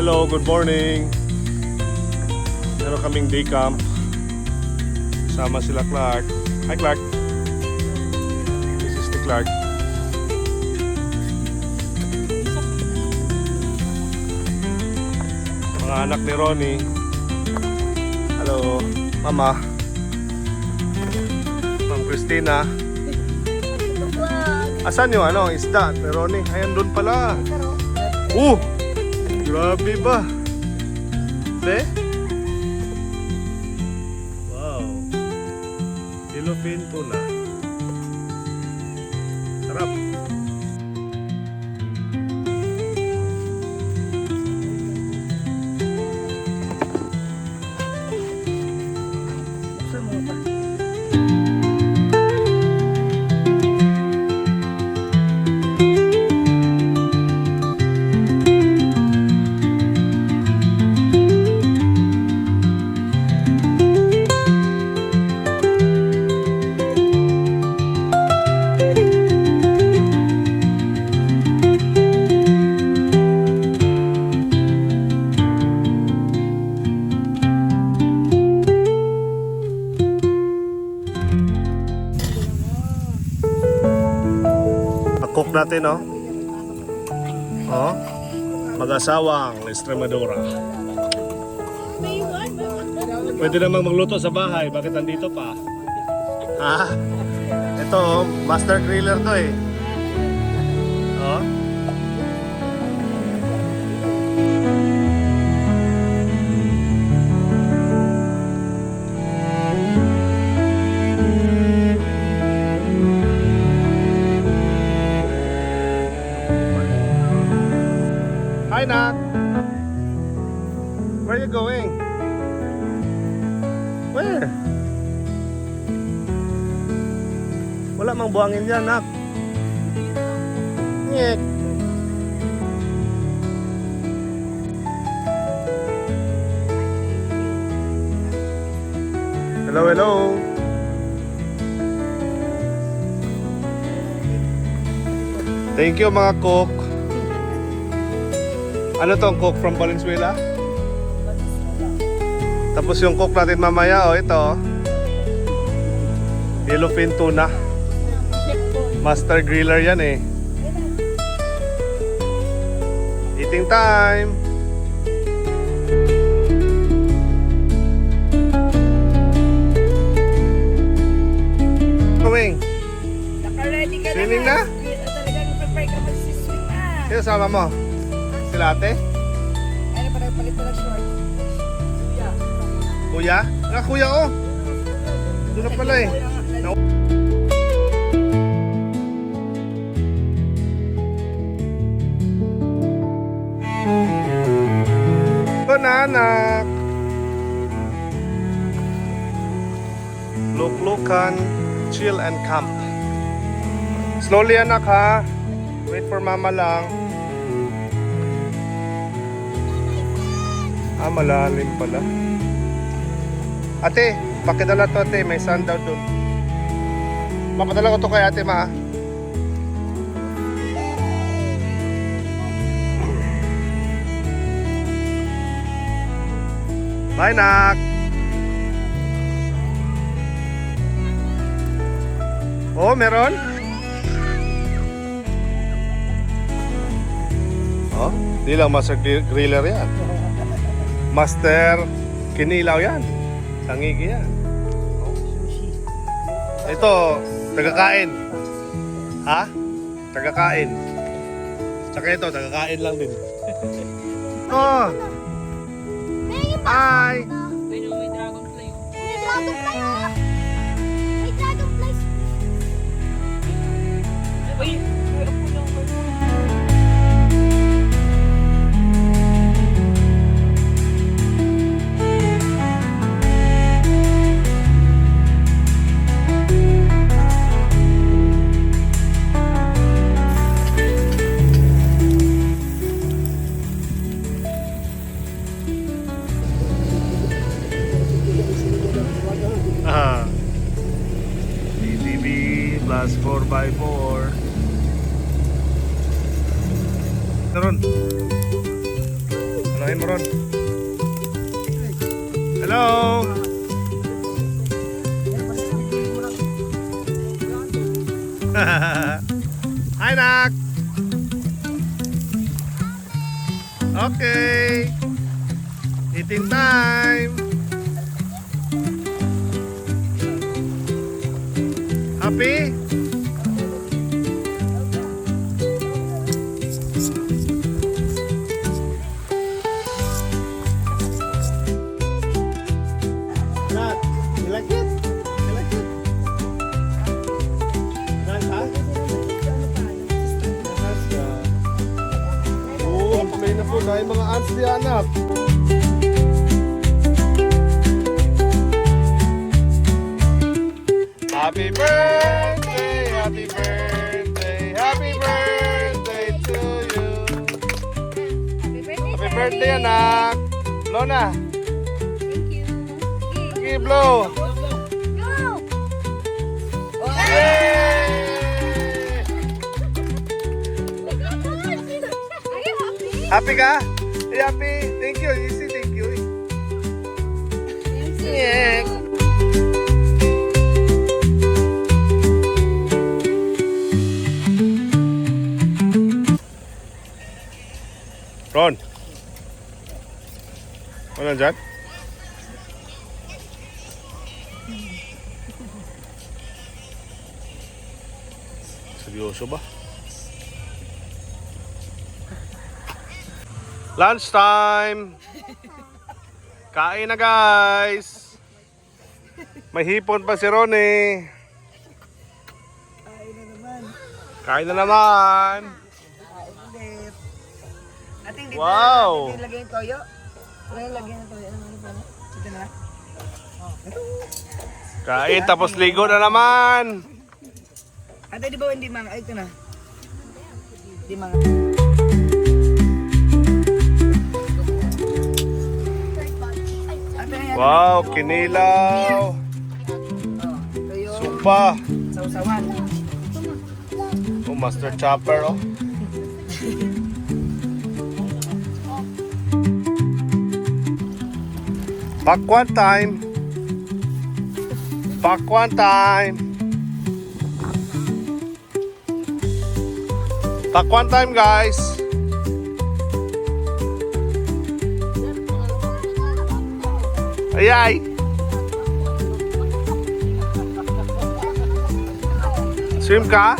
Hello, good morning. Meron kaming day camp. Sama sila Clark. Hi Clark. This is the Clark. Mga anak ni Ronnie. Hello, Mama. Ma'am Christina. Asan yung isda ni Ronnie? Ayan doon pala. Grabe ba? Be? Wow. Yellowfin tuna. Sarap. Buksan mo pa. Cook natin, no? Oh, mag-asawang Estremadura. Pwede namang magluto sa bahay. Bakit nandito pa? Ha? Ito, master griller to eh. Oh. Hi, Nak. Where are you going? Where? Wala mang buhangin dyan, Nak. Nyek. Hello, hello. Thank you, mga cook. Ano tong cook from Valenzuela? Tapos yung cook natin mamaya, ito. Yellowfin tuna. Master griller yan eh. Eating time. Going. Naka-ready ka Swimming na? Talagang prepare ka mag-swim na. Sino sama mo? Sila ate? Ano pa nagpalit na short? Kuya? Kuya oh! Doon na pala eh. Ito na anak. Luk-lukan, chill and camp. Slowly anak ha. Wait for mama lang. Malalim pala. Ate, pakidala to ate. May sand daw dun. Mapadala ko to kay ate ma. Bye, Nak. Oh, meron? Oh, di lang master griller yan. Master kinilaw yan. Tangigi yan. Ito, tagakain. Ha? Tagakain. Tsaka ito, tagakain lang din. Oh! Hi! May dragonfly. May dragonfly oh! May dragonfly! Uy! Ako lang. plus 4x4. Meron. Unahin mo ron. Hello! Hi, Nak! Okay! Eating time! Happy? Nak, you like it? You like it? Nice, huh? Oh, play na po dahil mga ants di anak. Happy birthday, happy birthday, happy birthday to you. Happy birthday, anak. Blow na. Thank you. Okay, blow. Go! Yay! Are you happy? Happy ka? Happy? Thank you. You say thank you. Yeah. Ron. Ano dyan? Seryoso ba? Lunch time! Kain na guys! May hipon pa si Ronnie. Kain na naman. Kain na naman! Kain ulit. Ating dito. Wow! Ating lagyan yung toyo. Ating lagyan yung toyo. Ano pa na? Ito na. Kain tapos ligo na naman! Ate, di ba hindi mga? Ay, ito na. Hindi mga. Ate, ayan. Wow! Kinilaw! Toyo. Supa! Sausawan. Oh, Master Chopper oh! Pakwan time! Pakwan time! Pakwan time guys! Ayay! Swim ka?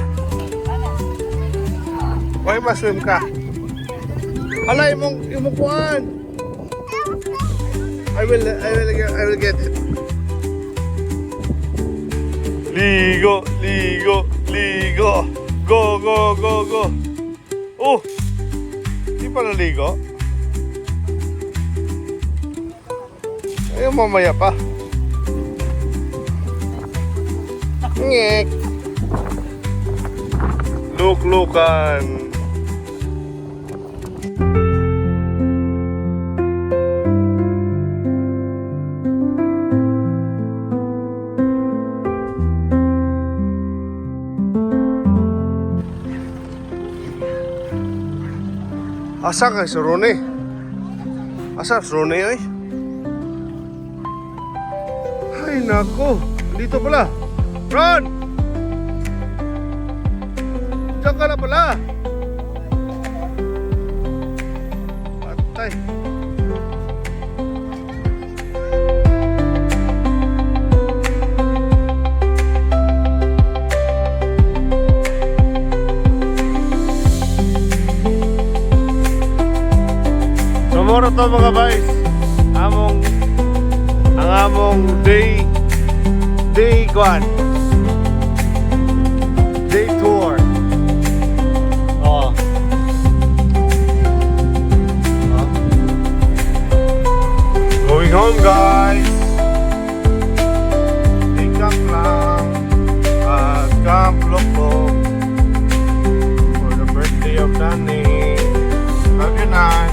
Why ba swim ka? Hala, imong kuhan! I will get it. Ligo, ligo, ligo. Go, go, go, go. Oh! Di pa naligo? Ayaw mamaya pa. Ngek. Luk-lukan. Asa ka si Ronnie? Asa si Ronnie ay? Ay nako, dito pala. Ron! Diyan ka na pala. Patay. Tomorrow to mga guys, ang among day kwan, day tour. Oh. Going home guys. Day camp lang at Camp Lokbok for the birthday of Danny. Have a good night.